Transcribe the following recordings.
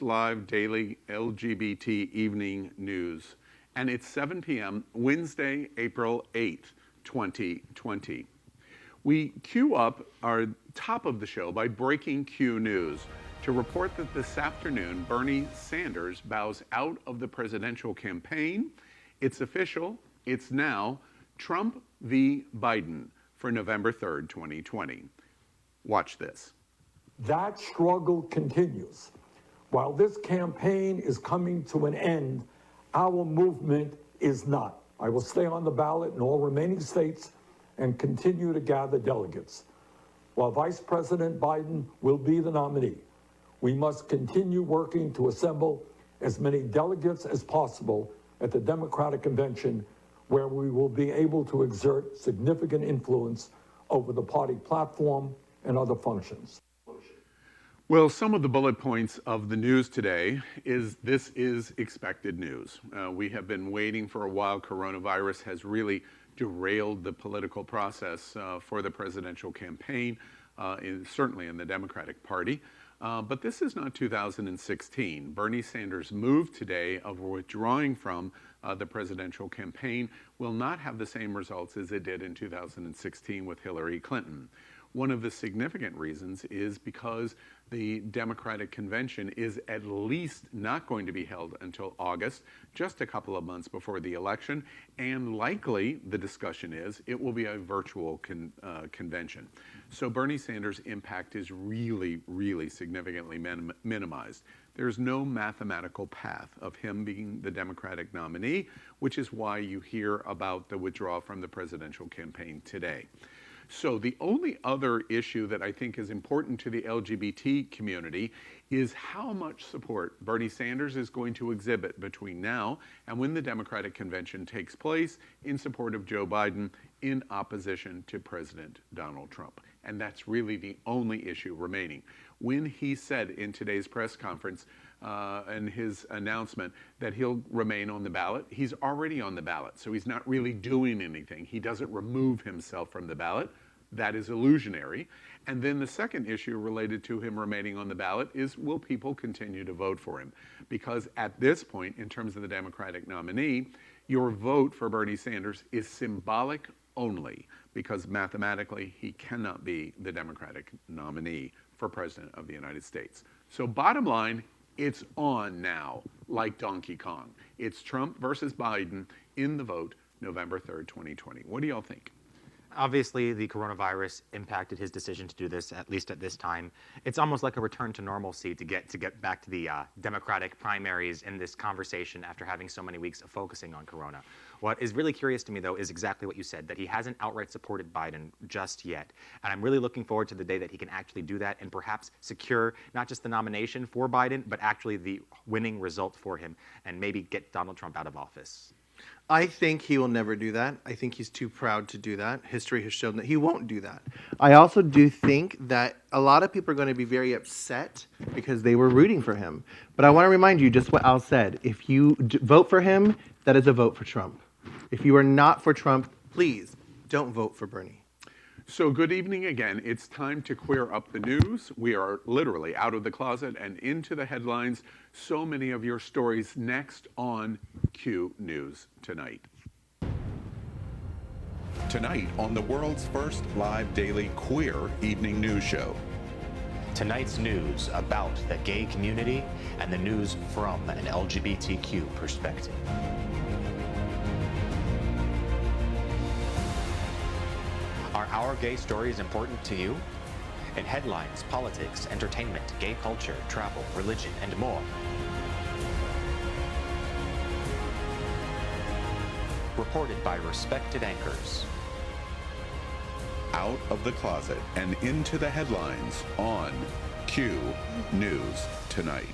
first live daily LGBT evening news. And it's 7 p.m., Wednesday, April 8th, 2020. We cue up our top of the show by breaking Q News to report that this afternoon, Bernie Sanders bows out of the presidential campaign. It's official. It's now Trump v. Biden for November 3rd, 2020. Watch this. That struggle continues. While this campaign is coming to an end, our movement is not. I will stay on the ballot in all remaining states and continue to gather delegates. While Vice President Biden will be the nominee, we must continue working to assemble as many delegates as possible at the Democratic Convention, where we will be able to exert significant influence over the party platform and other functions. Well, some of the bullet points of the news today is this is expected news. We have been waiting for a while. Coronavirus has really derailed the political process for the presidential campaign, certainly in the Democratic Party. But this is not 2016. Bernie Sanders' move today of withdrawing from the presidential campaign will not have the same results as it did in 2016 with Hillary Clinton. One of the significant reasons is because the Democratic Convention is at least not going to be held until August, just a couple of months before the election, and likely, the discussion is, it will be a virtual convention. So Bernie Sanders' impact is really, really significantly minimized. There's no mathematical path of him being the Democratic nominee, which is why you hear about the withdrawal from the presidential campaign today. So the only other issue that I think is important to the LGBT community is how much support Bernie Sanders is going to exhibit between now and when the Democratic Convention takes place in support of Joe Biden in opposition to President Donald Trump. And that's really the only issue remaining. When he said in today's press conference and his announcement that he'll remain on the ballot, he's already on the ballot, so he's not really doing anything. He doesn't remove himself from the ballot. That is illusionary. And then the second issue related to him remaining on the ballot is, will people continue to vote for him? Because at this point, in terms of the Democratic nominee, your vote for Bernie Sanders is symbolic only, because mathematically he cannot be the Democratic nominee for President of the United States. So bottom line, it's on now, like Donkey Kong. It's Trump versus Biden in the vote November 3rd, 2020. What do y'all think? Obviously, the coronavirus impacted his decision to do this, at least at this time. It's almost like a return to normalcy to get back to the Democratic primaries in this conversation after having so many weeks of focusing on corona. What is really curious to me, though, is exactly what you said, that he hasn't outright supported Biden just yet. And I'm really looking forward to the day that he can actually do that and perhaps secure not just the nomination for Biden, but actually the winning result for him and maybe get Donald Trump out of office. I think he will never do that. I think he's too proud to do that. History has shown that he won't do that. I also do think that a lot of people are going to be very upset because they were rooting for him. But I want to remind you just what Al said. If you vote for him, that is a vote for Trump. If you are not for Trump, please don't vote for Bernie. So good evening again. It's time to queer up the news. We are literally out of the closet and into the headlines. So many of your stories next on Q News Tonight. Tonight on the world's first live daily queer evening news show. Tonight's news about the gay community and the news from an LGBTQ perspective. Are our gay stories important to you? In headlines, politics, entertainment, gay culture, travel, religion, and more. Reported by respected anchors. Out of the closet and into the headlines on Q News Tonight.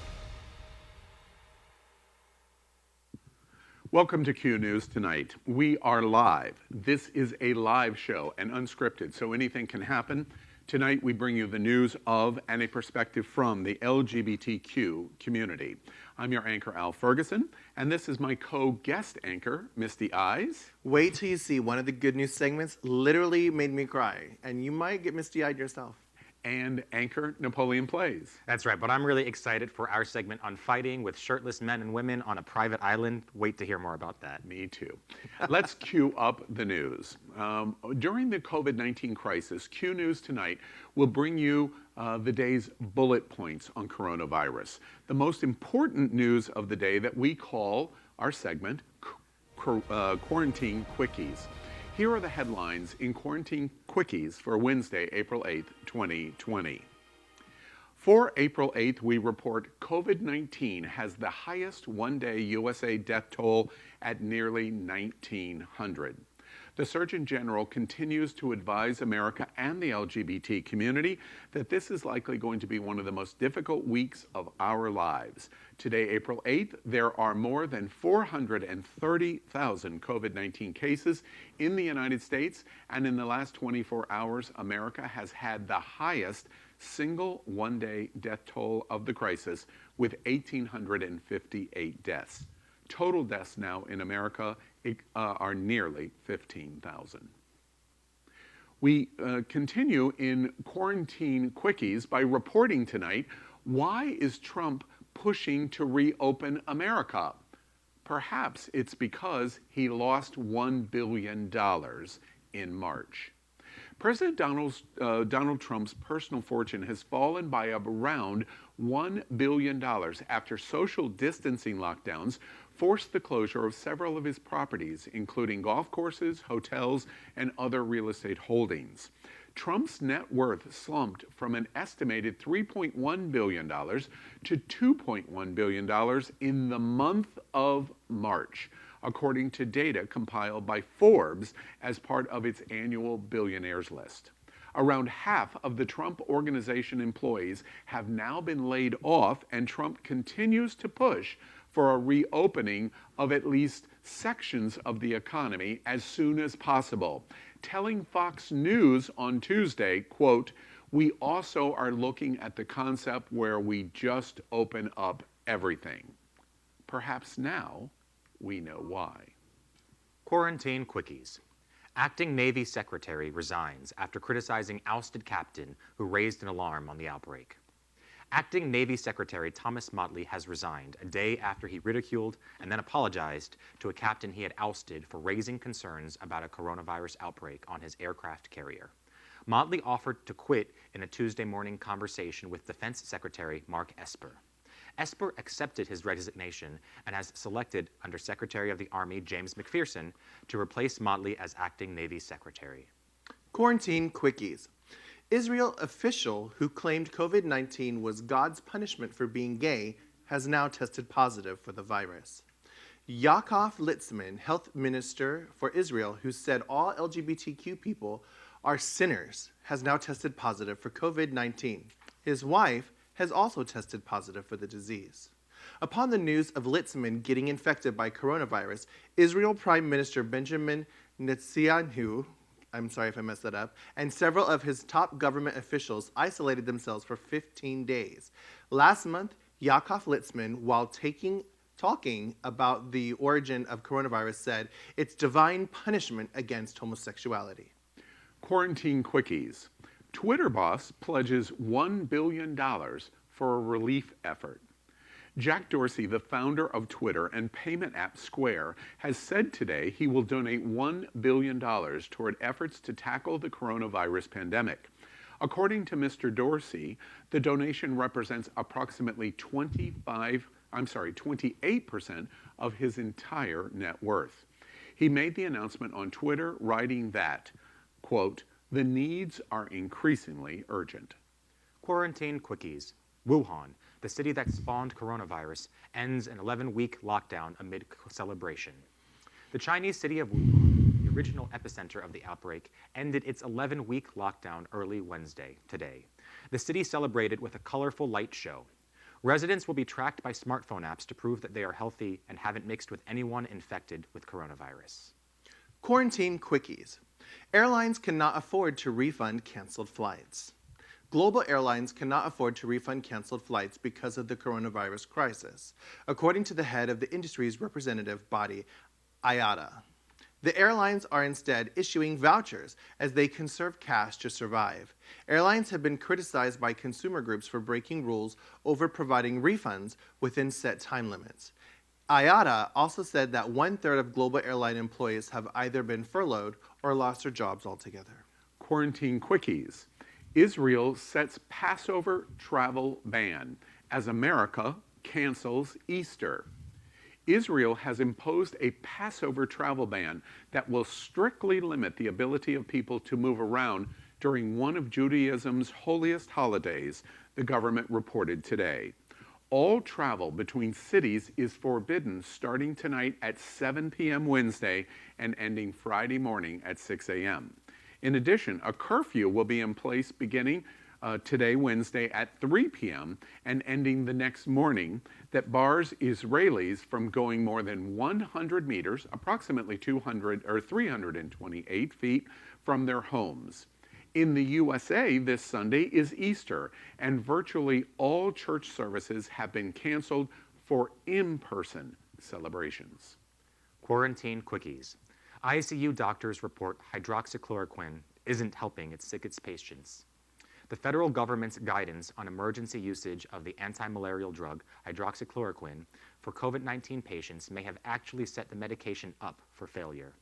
Welcome to Q News Tonight. We are live. This is a live show and unscripted, so anything can happen. Tonight we bring you the news of and a perspective from the LGBTQ community. I'm your anchor, Al Ferguson, and this is my co-guest anchor, Misty Eyes. Wait till you see one of the good news segments literally made me cry, and you might get misty-eyed yourself. and anchor Napoleon Plays. That's right, but I'm really excited for our segment on fighting with shirtless men and women on a private island. Wait to hear more about that. Me too. Let's cue up the news. During the COVID-19 crisis, Q News Tonight will bring you the day's bullet points on coronavirus. The most important news of the day that we call our segment Quarantine Quickies. Here are the headlines in Quarantine Quickies for Wednesday, April 8th, 2020. For April 8th, we report COVID-19 has the highest one-day USA death toll at nearly 1,900. The Surgeon General continues to advise America and the LGBT community that this is likely going to be one of the most difficult weeks of our lives. Today, April 8th, there are more than 430,000 COVID-19 cases in the United States, and in the last 24 hours, America has had the highest single one-day death toll of the crisis with 1,858 deaths. Total deaths now in America are nearly 15,000. We continue in Quarantine Quickies by reporting tonight, why is Trump pushing to reopen America? Perhaps it's because he lost $1 billion in March. President Donald Trump's personal fortune has fallen by around $1 billion after social distancing lockdowns forced the closure of several of his properties, including golf courses, hotels, and other real estate holdings. Trump's net worth slumped from an estimated $3.1 billion to $2.1 billion in the month of March, according to data compiled by Forbes as part of its annual billionaires list. Around half of the Trump Organization employees have now been laid off, and Trump continues to push for a reopening of at least sections of the economy as soon as possible, telling Fox News on Tuesday, quote, "We also are looking at the concept where we just open up everything." Perhaps now we know why. Quarantine Quickies. Acting Navy Secretary resigns after criticizing ousted captain who raised an alarm on the outbreak. Acting Navy Secretary Thomas Motley has resigned a day after he ridiculed and then apologized to a captain he had ousted for raising concerns about a coronavirus outbreak on his aircraft carrier. Motley offered to quit in a Tuesday morning conversation with Defense Secretary Mark Esper. Esper accepted his resignation and has selected Under Secretary of the Army James McPherson to replace Motley as acting Navy Secretary. Quarantine Quickies. Israel official who claimed COVID-19 was God's punishment for being gay has now tested positive for the virus. Yaakov Litzman, health minister for Israel, who said all LGBTQ people are sinners, has now tested positive for COVID-19. His wife has also tested positive for the disease. Upon the news of Litzman getting infected by coronavirus, Israel Prime Minister Benjamin Netanyahu, I'm sorry if I messed that up, and several of his top government officials isolated themselves for 15 days. Last month, Yaakov Litzman, while talking about the origin of coronavirus, said it's divine punishment against homosexuality. Quarantine Quickies. Twitter boss pledges $1 billion for a relief effort. Jack Dorsey, the founder of Twitter and payment app Square, has said today he will donate $1 billion toward efforts to tackle the coronavirus pandemic. According to Mr. Dorsey, the donation represents approximately 28% of his entire net worth. He made the announcement on Twitter, writing that, quote, "The needs are increasingly urgent." Quarantine Quickies. Wuhan, the city that spawned coronavirus, ends an 11-week lockdown amid celebration. The Chinese city of Wuhan, the original epicenter of the outbreak, ended its 11-week lockdown early Wednesday, today. The city celebrated with a colorful light show. Residents will be tracked by smartphone apps to prove that they are healthy and haven't mixed with anyone infected with coronavirus. Quarantine Quickies. Airlines cannot afford to refund canceled flights. Global airlines cannot afford to refund canceled flights because of the coronavirus crisis, according to the head of the industry's representative body, IATA. The airlines are instead issuing vouchers as they conserve cash to survive. Airlines have been criticized by consumer groups for breaking rules over providing refunds within set time limits. IATA also said that 1/3 of global airline employees have either been furloughed or lost their jobs altogether. Quarantine Quickies. Israel sets Passover travel ban as America cancels Easter. Israel has imposed a Passover travel ban that will strictly limit the ability of people to move around during one of Judaism's holiest holidays, the government reported today. All travel between cities is forbidden starting tonight at 7 p.m. Wednesday and ending Friday morning at 6 a.m. In addition, a curfew will be in place beginning today, Wednesday, at 3 p.m. and ending the next morning that bars Israelis from going more than 100 meters, approximately 200 or 328 feet, from their homes. In the USA, this Sunday is Easter, and virtually all church services have been canceled for in-person celebrations. Quarantine Quickies. ICU doctors report hydroxychloroquine isn't helping its sickest patients. The federal government's guidance on emergency usage of the anti-malarial drug hydroxychloroquine for COVID-19 patients may have actually set the medication up for failure.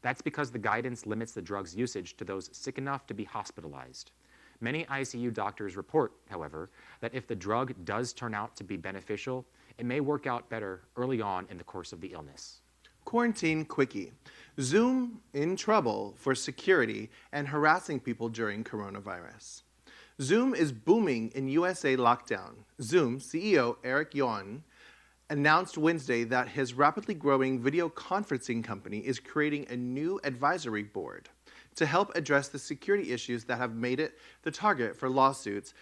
That's because the guidance limits the drug's usage to those sick enough to be hospitalized. Many ICU doctors report, however, that if the drug does turn out to be beneficial, it may work out better early on in the course of the illness. Quarantine Quickie. Zoom in trouble for security and harassing people during coronavirus. Zoom is booming in USA lockdown. Zoom CEO Eric Yuan announced Wednesday that his rapidly growing video conferencing company is creating a new advisory board to help address the security issues that have made it the target for lawsuits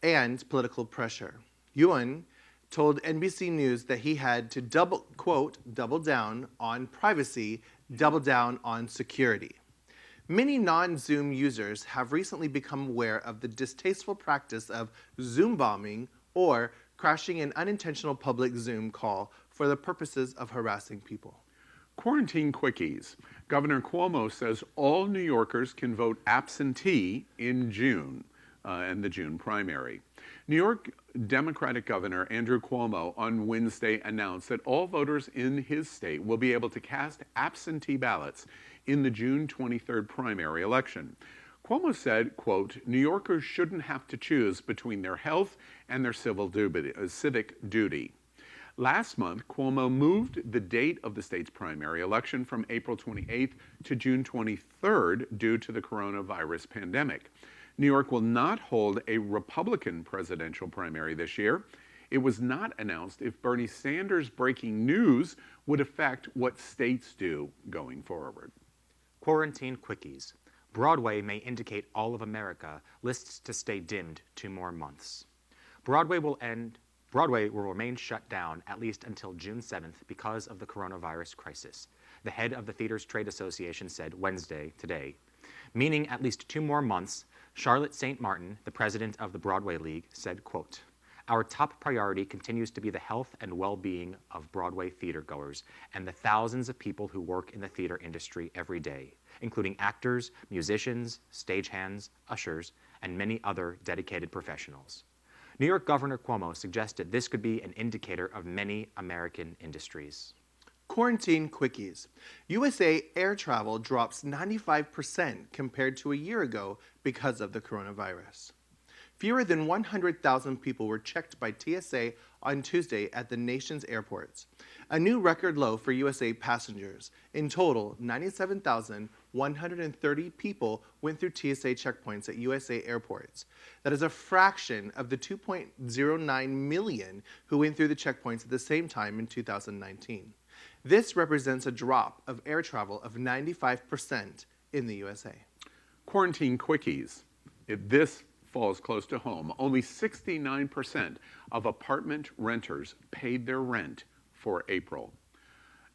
and political pressure. Yuan told NBC News that he had to double down on privacy, double down on security. Many non-Zoom users have recently become aware of the distasteful practice of Zoom bombing or crashing an unintentional public Zoom call for the purposes of harassing people. Quarantine Quickies. Governor Cuomo says all New Yorkers can vote absentee in June, in the June primary. New York Democratic Governor Andrew Cuomo on Wednesday announced that all voters in his state will be able to cast absentee ballots in the June 23rd primary election. Cuomo said, quote, New Yorkers shouldn't have to choose between their health and their civic duty. Last month, Cuomo moved the date of the state's primary election from April 28th to June 23rd due to the coronavirus pandemic. New York will not hold a Republican presidential primary this year. It was not announced if Bernie Sanders' breaking news would affect what states do going forward. Quarantine Quickies. Broadway may indicate all of America lists to stay dimmed 2 more months. Broadway will remain shut down at least until June 7th because of the coronavirus crisis, the head of the Theaters Trade Association said Wednesday, today, meaning at least 2 more months. Charlotte St. Martin, the president of the Broadway League, said, quote, our top priority continues to be the health and well-being of Broadway theatergoers and the thousands of people who work in the theater industry every day, including actors, musicians, stagehands, ushers, and many other dedicated professionals. New York Governor Cuomo suggested this could be an indicator of many American industries. Quarantine Quickies. USA air travel drops 95% compared to a year ago because of the coronavirus. Fewer than 100,000 people were checked by TSA on Tuesday at the nation's airports, a new record low for USA passengers. In total, 97,130 people went through TSA checkpoints at USA airports. That is a fraction of the 2.09 million who went through the checkpoints at the same time in 2019. This represents a drop of air travel of 95% in the USA. Quarantine Quickies. If this falls close to home, only 69% of apartment renters paid their rent for April.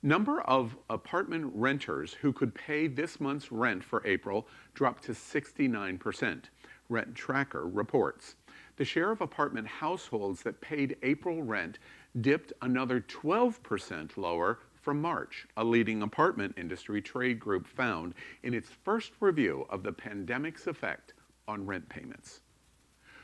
Number of apartment renters who could pay this month's rent for April dropped to 69%, Rent Tracker reports. The share of apartment households that paid April rent dipped another 12% lower from March, a leading apartment industry trade group found in its first review of the pandemic's effect on rent payments.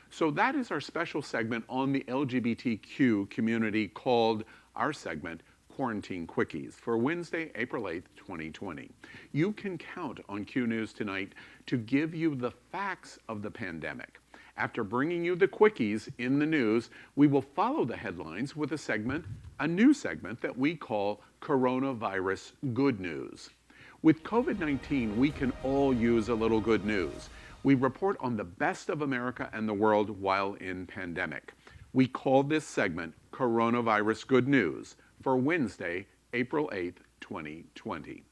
So that is our special segment on the LGBTQ community called our segment Quarantine Quickies for Wednesday, April 8th, 2020. You can count on Q News tonight to give you the facts of the pandemic. After bringing you the quickies in the news, we will follow the headlines with a new segment that we call Coronavirus Good News. With COVID-19, we can all use a little good news. We report on the best of America and the world while in pandemic. We call this segment Coronavirus Good News for Wednesday, April 8th, 2020.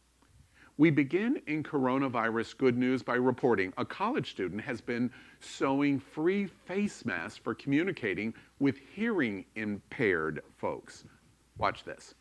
We begin in coronavirus good news by reporting a college student has been sewing free face masks for communicating with hearing impaired folks. Watch this.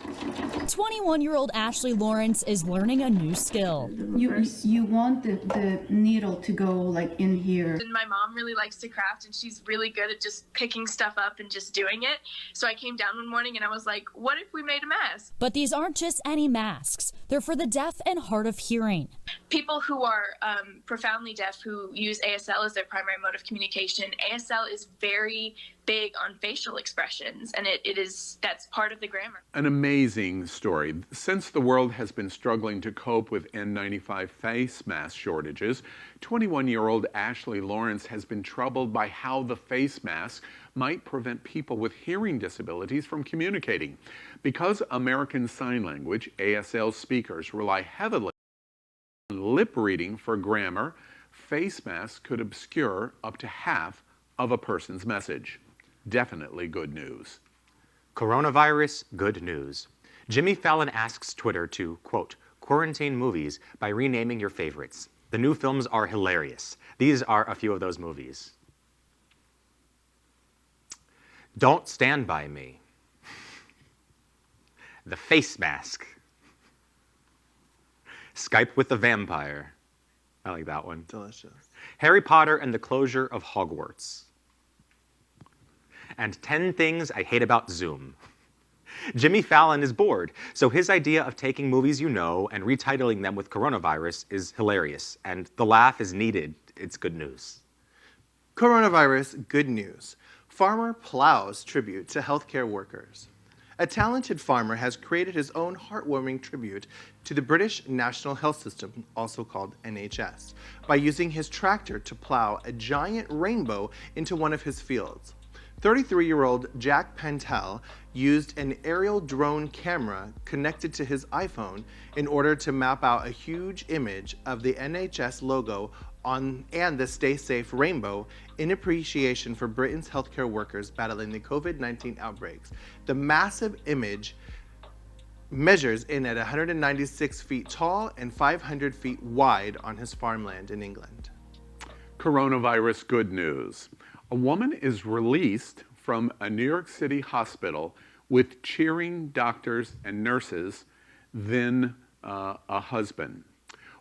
21-year-old Ashley Lawrence is learning a new skill. You want the needle to go like in here. And my mom really likes to craft and she's really good at just picking stuff up and just doing it. So I came down one morning and I was like, what if we made a mask? But these aren't just any masks. They're for the deaf and hard of hearing. People who are profoundly deaf who use ASL as their primary mode of communication, ASL is very big on facial expressions, and that's part of the grammar. An amazing story. Since the world has been struggling to cope with N95 face mask shortages, 21-year-old Ashley Lawrence has been troubled by how the face mask might prevent people with hearing disabilities from communicating. Because American Sign Language, ASL speakers rely heavily on lip reading for grammar, face masks could obscure up to half of a person's message. Definitely good news. Coronavirus good news. Jimmy Fallon asks Twitter to, quote, quarantine movies by renaming your favorites. The new films are hilarious. These are a few of those movies. Don't Stand By Me. The Face Mask. Skype with the Vampire. I like that one. Delicious. Harry Potter and the Closure of Hogwarts. And 10 Things I Hate About Zoom. Jimmy Fallon is bored, so his idea of taking movies you know and retitling them with coronavirus is hilarious, and the laugh is needed. It's good news. Coronavirus good news. Farmer plows tribute to healthcare workers. A talented farmer has created his own heartwarming tribute to the British National Health System, also called NHS, by using his tractor to plow a giant rainbow into one of his fields. 33-year-old Jack Pentel used an aerial drone camera connected to his iPhone in order to map out a huge image of the NHS logo and the Stay Safe rainbow in appreciation for Britain's healthcare workers battling the COVID-19 outbreaks. The massive image measures in at 196 feet tall and 500 feet wide on his farmland in England. Coronavirus good news. A woman is released from a New York City hospital with cheering doctors and nurses, then a husband.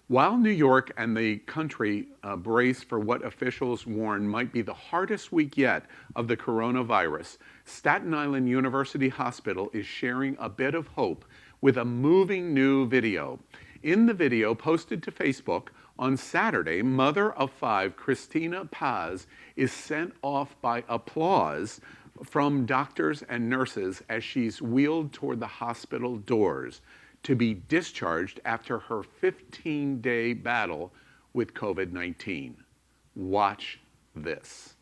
While New York and the country brace for what officials warn might be the hardest week yet of the coronavirus, Staten Island University Hospital is sharing a bit of hope with a moving new video. In the video posted to Facebook on Saturday, mother of 5 Christina Paz is sent off by applause from doctors and nurses as she's wheeled toward the hospital doors to be discharged after her 15-day battle with COVID-19. Watch this.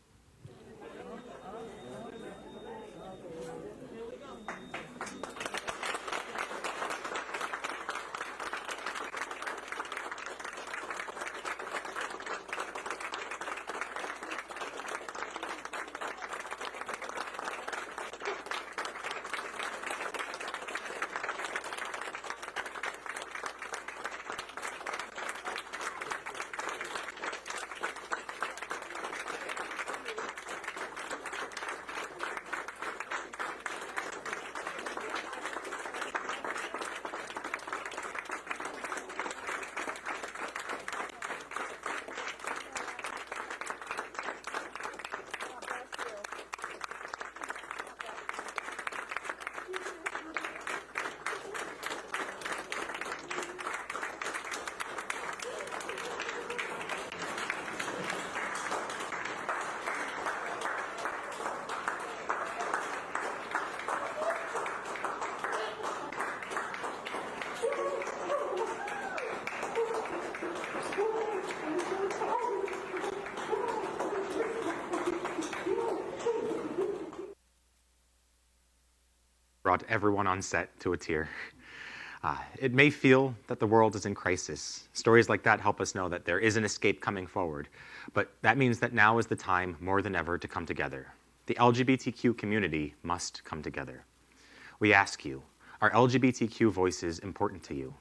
brought everyone on set to a tear. It may feel that the world is in crisis. Stories like that help us know that there is an escape coming forward, but that means that now is the time more than ever to come together. The LGBTQ community must come together. We ask you, are LGBTQ voices important to you?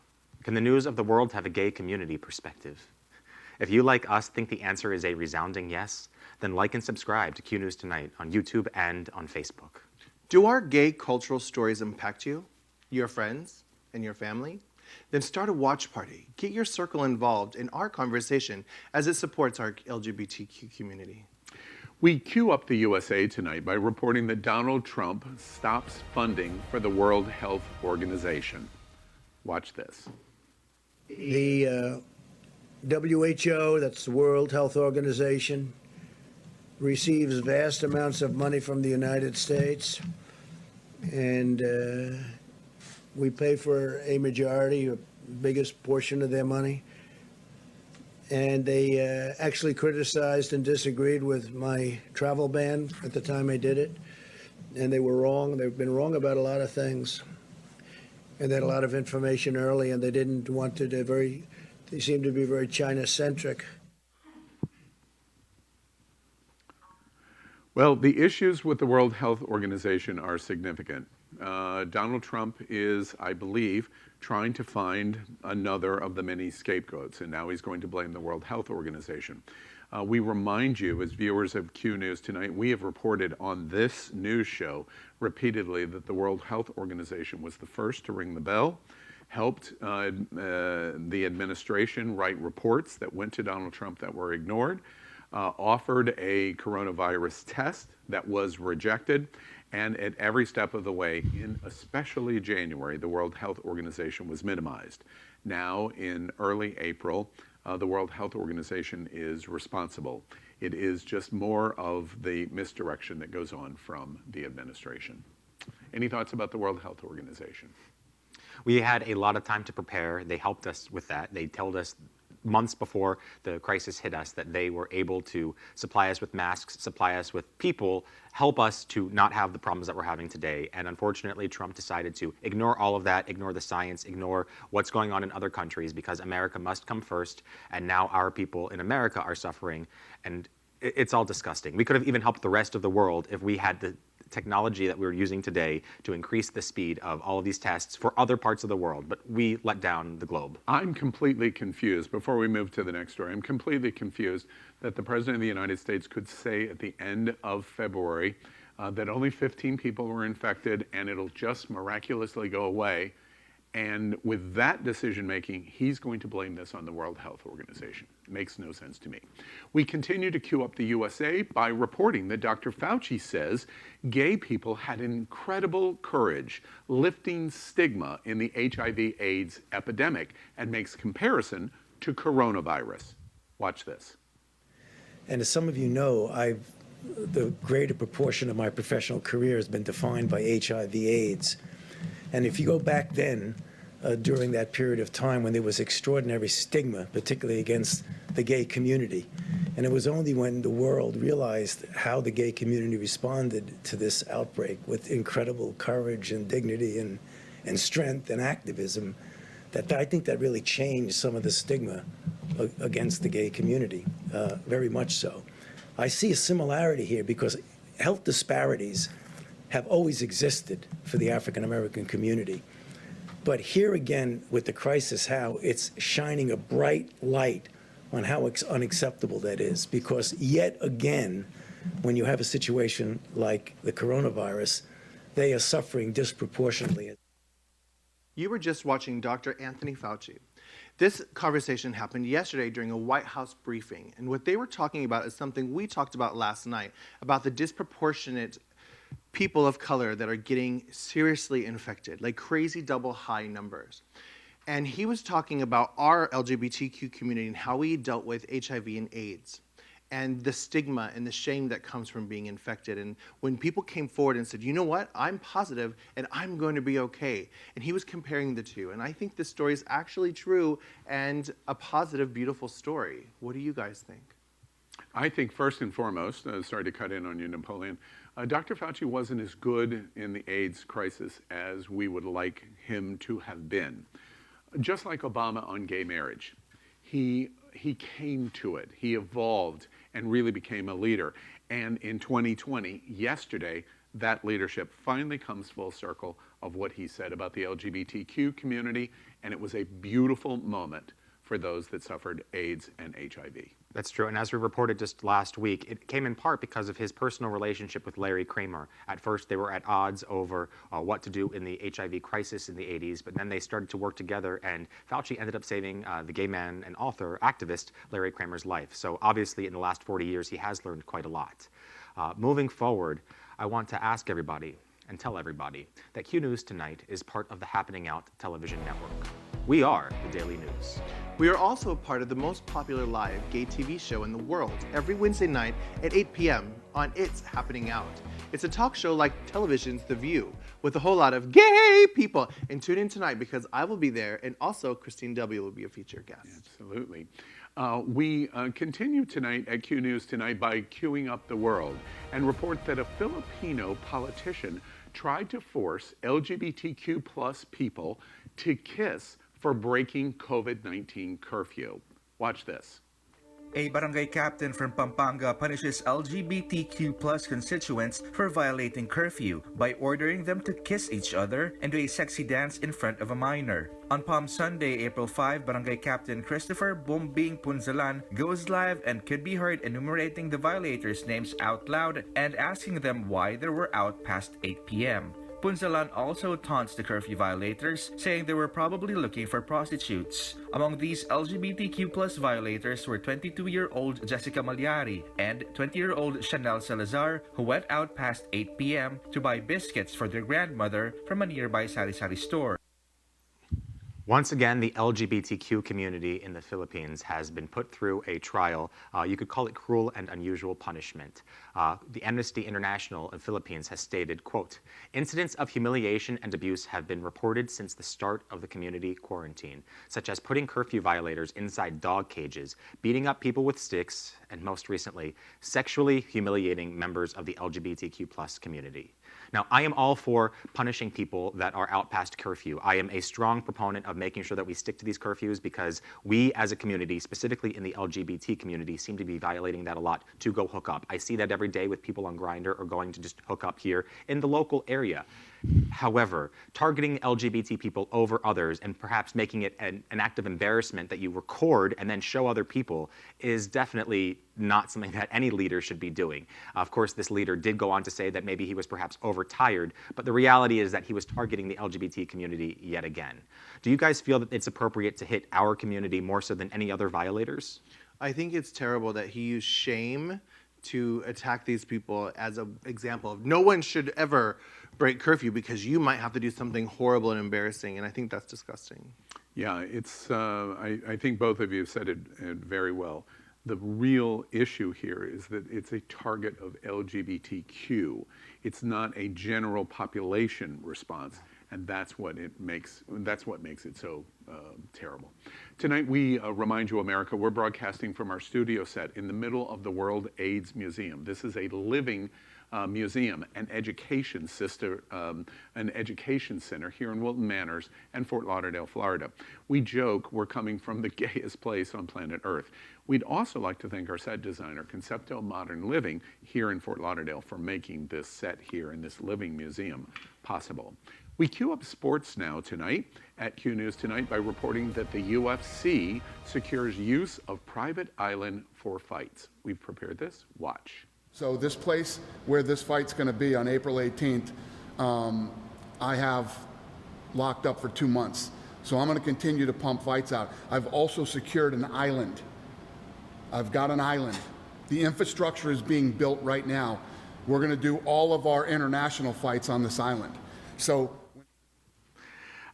Can the news of the world have a gay community perspective? If you, like us, think the answer is a resounding yes, then like and subscribe to Q News Tonight on YouTube and on Facebook. Do our gay cultural stories impact you, your friends, and your family? Then start a watch party. Get your circle involved in our conversation as it supports our LGBTQ community. We cue up the USA tonight by reporting that Donald Trump stops funding for the World Health Organization. Watch this. The WHO, that's the World Health Organization, receives vast amounts of money from the United States, and we pay for a majority, a biggest portion of their money. And they actually criticized and disagreed with my travel ban at the time I did it. And they were wrong. They've been wrong about a lot of things. And they had a lot of information early, and they didn't want to, they seemed to be very China-centric. Well, the issues with the World Health Organization are significant. Donald Trump is, I believe, trying to find another of the many scapegoats, and now he's going to blame the World Health Organization. We remind you, as viewers of Q News Tonight, we have reported on this news show repeatedly that the World Health Organization was the first to ring the bell, helped the administration write reports that went to Donald Trump that were ignored, offered a coronavirus test that was rejected, and at every step of the way, in especially January, the World Health Organization was minimized. Now, in early April, the World Health Organization is responsible. It is just more of the misdirection that goes on from the administration. Any thoughts about the World Health Organization? We had a lot of time to prepare. They helped us with that. They told us months before the crisis hit us that they were able to supply us with masks, supply us with people, help us to not have the problems that we're having today. And unfortunately, Trump decided to ignore all of that, ignore the science, ignore what's going on in other countries, because America must come first. And now our people in America are suffering. And it's all disgusting. We could have even helped the rest of the world if we had the technology that we're using today to increase the speed of all of these tests for other parts of the world, but we let down the globe. I'm completely confused. Before we move to the next story, I'm completely confused that the President of the United States could say at the end of February that only 15 people were infected and it'll just miraculously go away. And with that decision making, he's going to blame this on the World Health Organization. It makes no sense to me. We continue to cue up the USA by reporting that Dr. Fauci says gay people had incredible courage lifting stigma in the HIV/AIDS epidemic and makes comparison to coronavirus. Watch this. And as some of you know, the greater proportion of my professional career has been defined by HIV/AIDS. And if you go back then, during that period of time when there was extraordinary stigma, particularly against the gay community, and it was only when the world realized how the gay community responded to this outbreak with incredible courage and dignity and strength and activism, that I think that really changed some of the stigma against the gay community, very much so. I see a similarity here because health disparities have always existed for the African American community. But here again, with the crisis, how it's shining a bright light on how unacceptable that is. Because yet again, when you have a situation like the coronavirus, they are suffering disproportionately. You were just watching Dr. Anthony Fauci. This conversation happened yesterday during a White House briefing. And what they were talking about is something we talked about last night, about the disproportionate people of color that are getting seriously infected, like crazy double high numbers. And he was talking about our LGBTQ community and how we dealt with HIV and AIDS and the stigma and the shame that comes from being infected. And when people came forward and said, you know what, I'm positive and I'm going to be okay. And he was comparing the two. And I think this story is actually true and a positive, beautiful story. What do you guys think? I think first and foremost, sorry to cut in on you, Napoleon, Dr. Fauci wasn't as good in the AIDS crisis as we would like him to have been. Just like Obama on gay marriage, he came to it, he evolved and really became a leader. And in 2020, yesterday, that leadership finally comes full circle of what he said about the LGBTQ community, and it was a beautiful moment for those that suffered AIDS and HIV. That's true, and as we reported just last week, it came in part because of his personal relationship with Larry Kramer. At first, they were at odds over what to do in the HIV crisis in the 80s, but then they started to work together, and Fauci ended up saving the gay man and author, activist, Larry Kramer's life. So obviously, in the last 40 years, he has learned quite a lot. Moving forward, I want to ask everybody and tell everybody that Q News Tonight is part of the Happening Out television network. We are the Daily News. We are also a part of the most popular live gay TV show in the world every Wednesday night at 8 p.m. on It's Happening Out. It's a talk show like television's The View with a whole lot of gay people. And tune in tonight because I will be there, and also Christine W. will be a featured guest. Absolutely. We continue tonight at Q News Tonight by queuing up the world and report that a Filipino politician tried to force LGBTQ plus people to kiss for breaking COVID-19 curfew. Watch this. A barangay captain from Pampanga punishes LGBTQ plus constituents for violating curfew by ordering them to kiss each other and do a sexy dance in front of a minor. On Palm Sunday, April 5, Barangay Captain Christopher Bombing Punzalan goes live and could be heard enumerating the violators' names out loud and asking them why they were out past 8 p.m. Punzalan also taunts the curfew violators, saying they were probably looking for prostitutes. Among these LGBTQ plus violators were 22-year-old Jessica Malyari and 20-year-old Chanel Salazar, who went out past 8 p.m. to buy biscuits for their grandmother from a nearby sari-sari store. Once again, the LGBTQ community in the Philippines has been put through a trial. You could call it cruel and unusual punishment. The Amnesty International in Philippines has stated, quote, "Incidents of humiliation and abuse have been reported since the start of the community quarantine, such as putting curfew violators inside dog cages, beating up people with sticks, and most recently, sexually humiliating members of the LGBTQ plus community." Now, I am all for punishing people that are out past curfew. I am a strong proponent of making sure that we stick to these curfews because we as a community, specifically in the LGBT community, seem to be violating that a lot to go hook up. I see that every day with people on Grindr or going to just hook up here in the local area. However, targeting LGBT people over others and perhaps making it an act of embarrassment that you record and then show other people is definitely not something that any leader should be doing. Of course, this leader did go on to say that maybe he was perhaps overtired, but the reality is that he was targeting the LGBT community yet again. Do you guys feel that it's appropriate to hit our community more so than any other violators? I think it's terrible that he used shame to attack these people as an example of no one should ever break curfew because you might have to do something horrible and embarrassing, and I think that's disgusting. Yeah, it's. I think both of you said it very well. The real issue here is that it's a target of LGBTQ. It's not a general population response, and that's what makes it so terrible. Tonight, we remind you, America, we're broadcasting from our studio set in the middle of the World AIDS Museum. This is a living museum, an education center here in Wilton Manors and Fort Lauderdale, Florida. We joke we're coming from the gayest place on planet Earth. We'd also like to thank our set designer, Concepto Modern Living, here in Fort Lauderdale for making this set here in this living museum possible. We queue up sports now tonight at Q News Tonight by reporting that the UFC secures use of private island for fights. We've prepared this. Watch. So this place where this fight's going to be on April 18th, I have locked up for 2 months. So I'm going to continue to pump fights out. I've also secured an island. I've got an island. The infrastructure is being built right now. We're going to do all of our international fights on this island. So.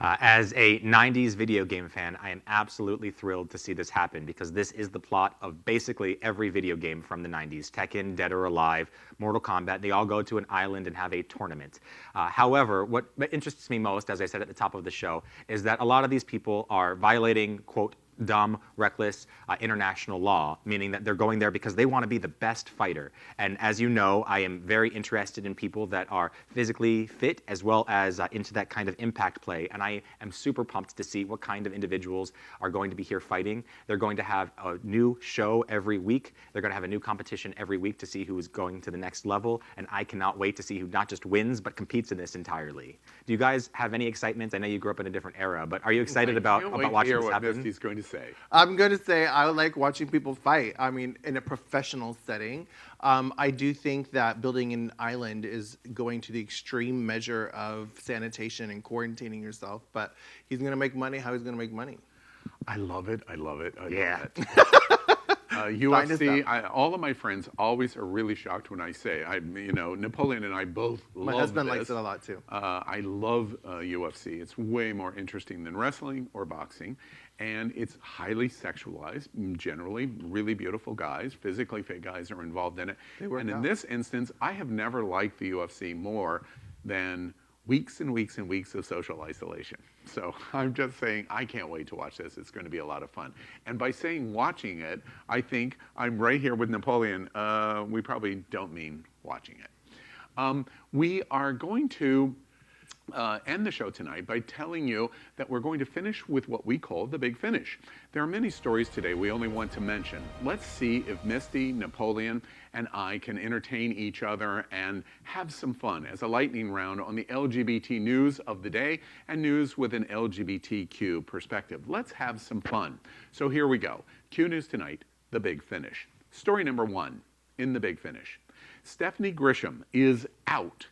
As a 90s video game fan, I am absolutely thrilled to see this happen because this is the plot of basically every video game from the 90s. Tekken, Dead or Alive, Mortal Kombat, they all go to an island and have a tournament. However, what interests me most, as I said at the top of the show, is that a lot of these people are violating, quote, dumb, reckless international law, meaning that they're going there because they want to be the best fighter. And as you know, I am very interested in people that are physically fit as well as into that kind of impact play. And I am super pumped to see what kind of individuals are going to be here fighting. They're going to have a new show every week. They're going to have a new competition every week to see who is going to the next level. And I cannot wait to see who not just wins, but competes in this entirely. Do you guys have any excitement? I know you grew up in a different era, but are you excited about watching this happen? Misty's going to say. I'm going to say I like watching people fight. I mean, in a professional setting. I do think that building an island is going to the extreme measure of sanitation and quarantining yourself, but he's going to make money how he's going to make money. I love it. I love it. I Yeah. love it. UFC, all of my friends always are really shocked when I say, Napoleon and I both love My husband this. likes it a lot too. I love UFC. It's way more interesting than wrestling or boxing. And it's highly sexualized, generally really beautiful guys, physically fit guys are involved in it. And in this instance, I have never liked the UFC more than weeks and weeks and weeks of social isolation. So I'm just saying, I can't wait to watch this. It's going to be a lot of fun. And by saying watching it, I think I'm right here with Napoleon. We probably don't mean watching it. We are going to end the show tonight by telling you that we're going to finish with what we call the big finish. There are many stories today we only want to mention. Let's see if Misty, Napoleon, and I can entertain each other and have some fun as a lightning round on the LGBT news of the day and news with an LGBTQ perspective. Let's have some fun. So here we go. Q News tonight, the big finish. Story number 1 in the big finish. Stephanie Grisham is out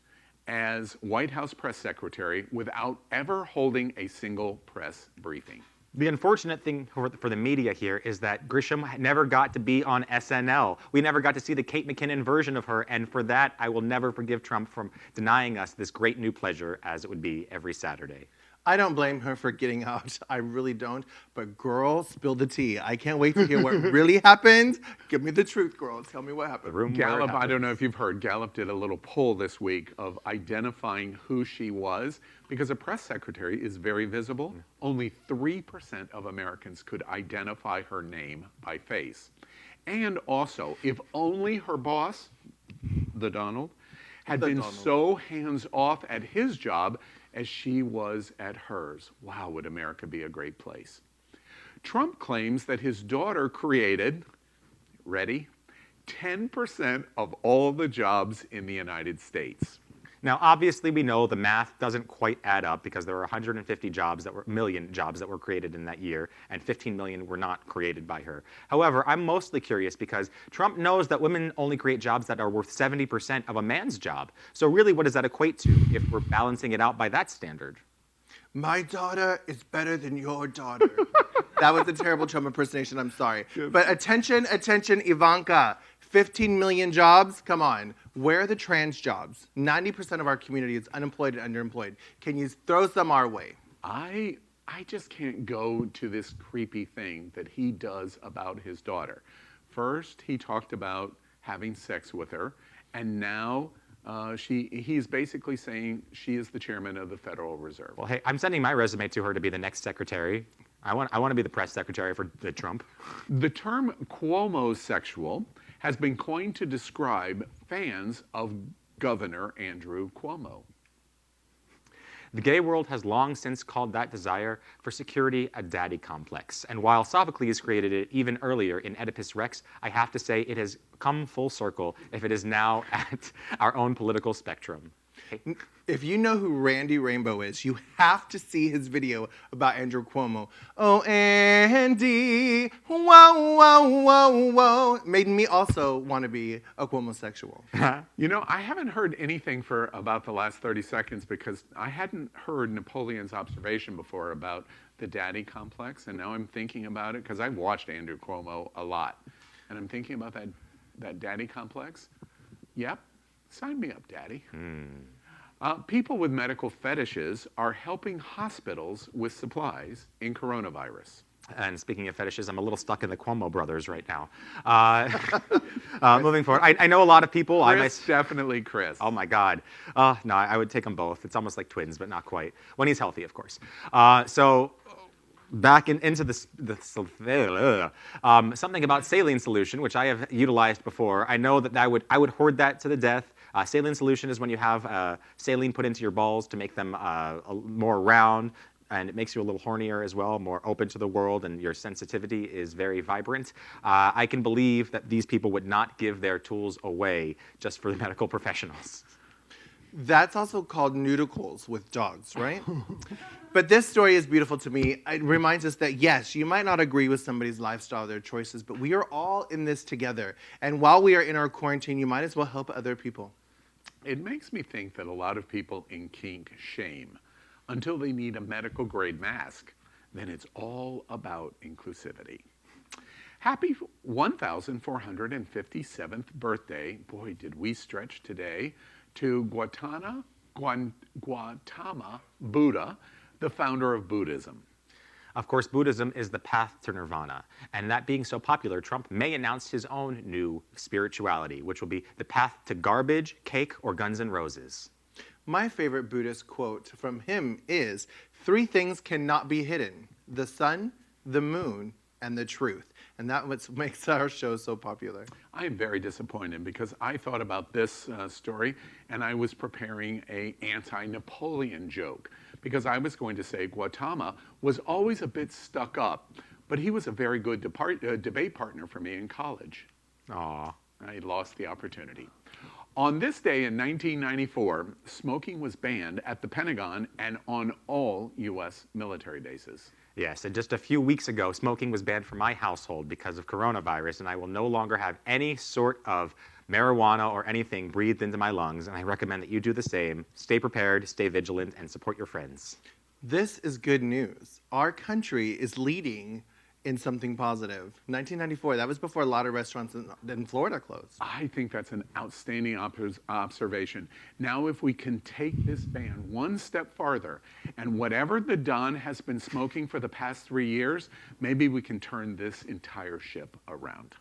as White House press secretary without ever holding a single press briefing. The unfortunate thing for the media here is that Grisham never got to be on SNL. We never got to see the Kate McKinnon version of her, and for that, I will never forgive Trump from denying us this great new pleasure as it would be every Saturday. I don't blame her for getting out. I really don't. But girl, spill the tea. I can't wait to hear what really happened. Give me the truth, girl. Tell me what happened. Gallup, I don't know if you've heard, Gallup did a little poll this week of identifying who she was. Because a press secretary is very visible, only 3% of Americans could identify her name by face. And also, if only her boss, the Donald, had been so hands-off at his job as she was at hers. Wow, would America be a great place. Trump claims that his daughter created, ready, 10% of all the jobs in the United States. Now, obviously, we know the math doesn't quite add up because there were 150 million jobs that were created in that year, and 15 million were not created by her. However, I'm mostly curious because Trump knows that women only create jobs that are worth 70% of a man's job. So really, what does that equate to if we're balancing it out by that standard? My daughter is better than your daughter. That was a terrible Trump impersonation, I'm sorry. But attention, Ivanka. 15 million jobs? Come on. Where are the trans jobs? 90% of our community is unemployed and underemployed. Can you throw some our way? I just can't go to this creepy thing that he does about his daughter. First, he talked about having sex with her, and now he's basically saying she is the chairman of the Federal Reserve. Well, hey, I'm sending my resume to her to be the next secretary. I want to be the press secretary for Trump. The term Cuomo-sexual has been coined to describe fans of Governor Andrew Cuomo. The gay world has long since called that desire for security a daddy complex. And while Sophocles created it even earlier in Oedipus Rex, I have to say it has come full circle if it is now at our own political spectrum. Hey. If you know who Randy Rainbow is, you have to see his video about Andrew Cuomo. Oh, Andy, whoa, whoa, whoa, whoa. Made me also want to be a Cuomo-sexual. You know, I haven't heard anything for about the last 30 seconds because I hadn't heard Napoleon's observation before about the daddy complex, and now I'm thinking about it because I've watched Andrew Cuomo a lot, and I'm thinking about that daddy complex. Yep, sign me up, daddy. People with medical fetishes are helping hospitals with supplies in coronavirus. And speaking of fetishes, I'm a little stuck in the Cuomo brothers right now. Moving forward, I know a lot of people. Definitely Chris. Oh my God. No, I would take them both. It's almost like twins, but not quite. When he's healthy, of course. So back into something about saline solution, which I have utilized before. I know that I would hoard that to the death. Saline solution is when you have saline put into your balls to make them more round, and it makes you a little hornier as well, more open to the world, and your sensitivity is very vibrant. I can believe that these people would not give their tools away just for the medical professionals. That's also called nudicles with dogs, right? But this story is beautiful to me. It reminds us that, yes, you might not agree with somebody's lifestyle, their choices, but we are all in this together. And while we are in our quarantine, you might as well help other people. It makes me think that a lot of people in kink shame until they need a medical grade mask. Then it's all about inclusivity. Happy 1,457th birthday, boy, did we stretch today, to Gautama Buddha, the founder of Buddhism. Of course, Buddhism is the path to nirvana. And that being so popular, Trump may announce his own new spirituality, which will be the path to garbage, cake, or Guns N' Roses. My favorite Buddhist quote from him is, 3 things cannot be hidden: the sun, the moon, and the truth. And that's what makes our show so popular. I am very disappointed because I thought about this story and I was preparing an anti-Napoleon joke because I was going to say Gautama was always a bit stuck up, but he was a very good debate partner for me in college. Aw. I lost the opportunity. On this day in 1994, smoking was banned at the Pentagon and on all U.S. military bases. Yes, and just a few weeks ago, smoking was banned from my household because of coronavirus, and I will no longer have any sort of marijuana or anything breathed into my lungs, and I recommend that you do the same. Stay prepared, stay vigilant, and support your friends. This is good news. Our country is leading in something positive. 1994, that was before a lot of restaurants in Florida closed. I think that's an outstanding observation. Now, if we can take this ban one step farther, and whatever the Don has been smoking for the past 3 years, maybe we can turn this entire ship around.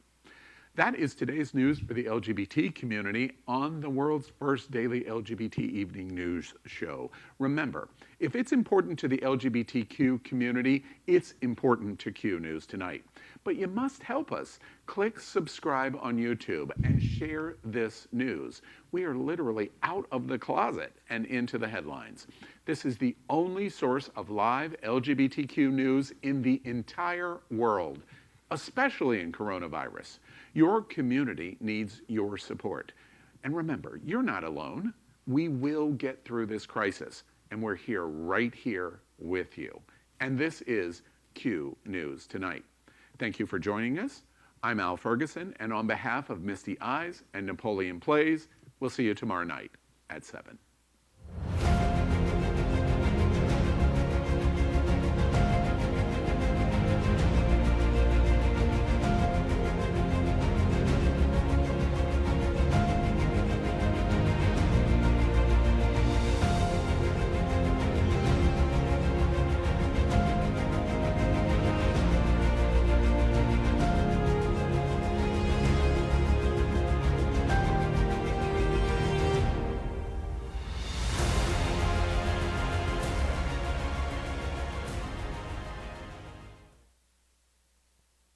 That is today's news for the LGBT community on the world's first daily LGBT evening news show. Remember, if it's important to the LGBTQ community, it's important to Q News Tonight. But you must help us. Click subscribe on YouTube and share this news. We are literally out of the closet and into the headlines. This is the only source of live LGBTQ news in the entire world, especially in coronavirus. Your community needs your support. And remember, you're not alone. We will get through this crisis, and we're right here with you. And this is Q News Tonight. Thank you for joining us. I'm Al Ferguson, and on behalf of Misty Eyes and Napoleon Plays, we'll see you tomorrow night at 7.